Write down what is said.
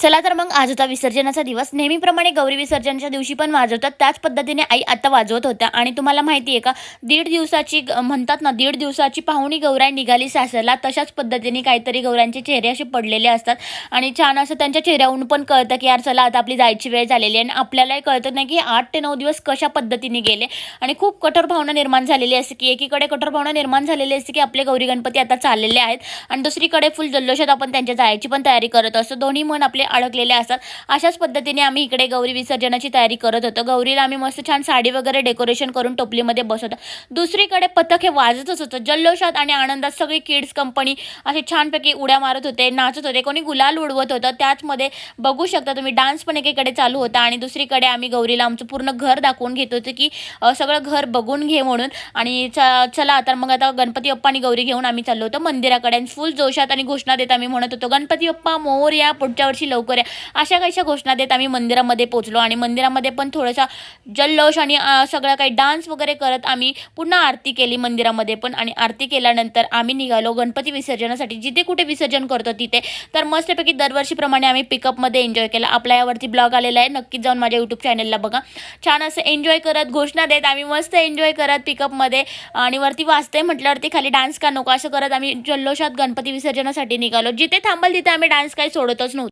चला तर मग आज होता विसर्जनाचा दिवस. नेहमीप्रमाणे गौरी विसर्जनाच्या दिवशी पण वाजवतात. त्याच पद्धतीने आई आता वाजवत होत्या आणि तुम्हाला माहिती आहे का, दीड दिवसाची म्हणतात ना, दीड दिवसाची पाहुणी गौराई निघाली सासरला. तशाच पद्धतीने काहीतरी गौरांचे चेहरे असे पडलेले असतात आणि छान असं त्यांच्या चेहऱ्यावरून पण कळतं, की यार चला आता आपली जायची वेळ झालेली आहे आणि आपल्यालाही कळतं नाही, की 8 ते 9 दिवस कशा पद्धतीने गेले आणि खूप कठोर भावना निर्माण झालेली असते, की एकीकडे कठोर भावना निर्माण झालेली असते, की आपले गौरी गणपती आता चाललेले आहेत आणि दुसरीकडे फुल जल्लोषात आपण त्यांच्या जायची पण तयारी करत असतो. दोन्ही मन आपले अडकलेले असतात. अशाच पद्धतीने आम्ही इकडे गौरी विसर्जनाची तयारी करत होतो. गौरीला आम्ही मस्त छान साडी वगैरे डेकोरेशन करून टोपलीमध्ये बसवतो. दुसरीकडे पथक हे वाजतच होतं. जल्लोषात आणि आनंदात सगळी किड्स कंपनी असे छानपैकी उड्या मारत होते, नाचत होते, कोणी गुलाल उडवत होतं. त्याचमध्ये बघू शकता तुम्ही डान्स पण एकीकडे चालू होता आणि दुसरीकडे आम्ही गौरीला आमचं पूर्ण घर दाखवून घेत होतो, की सगळं घर बघून घे म्हणून. आणि चला तर मग आता गणपती बाप्पा आणि गौरी घेऊन आम्ही चाललो होतो मंदिराकडे आणि फुल जोशात आणि घोषणा देत आम्ही म्हणत होतो, गणपती बाप्पा मोरया, पुढच्या वर्षी लवकर या. अशा काहीशा घोषणा देत आम्ही मंदिरामध्ये पोहोचलो आणि मंदिरामध्ये पण थोडासा जल्लोष आणि सगळं काही डान्स वगैरे करत आम्ही पुन्हा आरती केली मंदिरामध्ये पण. आणि आरती केल्यानंतर आम्ही निघालो गणपती विसर्जनासाठी, जिथे कुठे विसर्जन करतो तिथे. तर मस्तपैकी दरवर्षीप्रमाणे आम्ही पिकअपमध्ये एन्जॉय केला. आपला यावरती ब्लॉग आलेला आहे, नक्कीच जाऊन माझ्या यूट्यूब चॅनलला बघा. छान असं एन्जॉय करत, घोषणा देत आम्ही मस्त एन्जॉय करत पिकअपमध्ये आणि वरती वाजते म्हटल्यावरती खाली डान्स का नको असं करत आम्ही जल्लोषात गणपती विसर्जनासाठी निघालो. जिथे थांबल तिथे आम्ही डान्स काही सोडतच नव्हतो.